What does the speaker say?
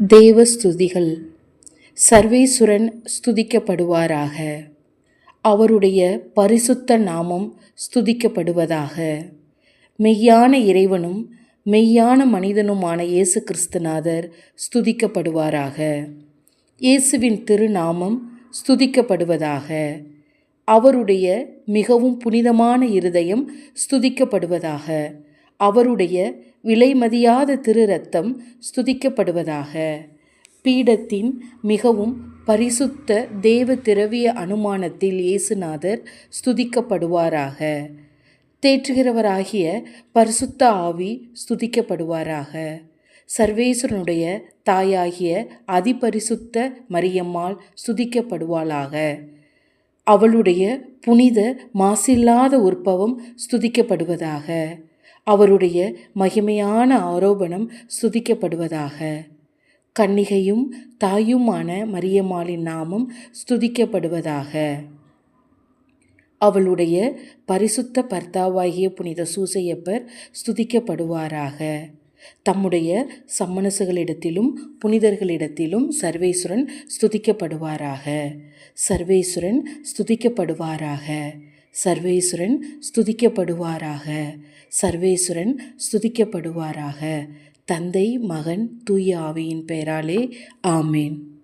தேவ ஸ்துதிகள். சர்வேசுரன் ஸ்துதிக்கப்படுவாராக. அவருடைய பரிசுத்த நாமம் ஸ்துதிக்கப்படுவதாக. மெய்யான இறைவனும் மெய்யான மனிதனுமான இயேசு கிறிஸ்துநாதர் ஸ்துதிக்கப்படுவாராக. இயேசுவின் திருநாமம் ஸ்துதிக்கப்படுவதாக. அவருடைய மிகவும் புனிதமான இருதயம் ஸ்துதிக்கப்படுவதாக. அவருடைய விலைமதியாத திரு இரத்தம் ஸ்துதிக்கப்படுவதாக. பீடத்தின் மிகவும் பரிசுத்த தேவ திரவிய அனுமானத்தில் இயேசுநாதர் ஸ்துதிக்கப்படுவாராக. தேற்றுகிறவராகிய பரிசுத்த ஆவி ஸ்துதிக்கப்படுவாராக. சர்வேஸ்வரனுடைய தாயாகிய அதிபரிசுத்த மரியம்மாள் ஸ்துதிக்கப்படுவாளாக. அவளுடைய புனித மாசில்லாத உற்பவம் ஸ்துதிக்கப்படுவதாக. அவருடைய மகிமையான ஆரோபணம் ஸ்துதிக்கப்படுவதாக. கன்னிகையும் தாயுமான மரியம்மாளின் நாமம் ஸ்துதிக்கப்படுவதாக. அவளுடைய பரிசுத்த பர்த்தாவாகிய புனித சூசையப்பர் ஸ்துதிக்கப்படுவாராக. தம்முடைய சம்மனசுகளிடத்திலும் புனிதர்களிடத்திலும் சர்வேசுரன் ஸ்துதிக்கப்படுவாராக. சர்வேசுரன் ஸ்துதிக்கப்படுவாராக. சர்வேசுரன் ஸ்துதிக்கப்படுவாராக. சர்வேசுரன் ஸ்துதிக்கப்படுவாராக. தந்தை, மகன், தூய ஆவியின் பெயராலே ஆமேன்.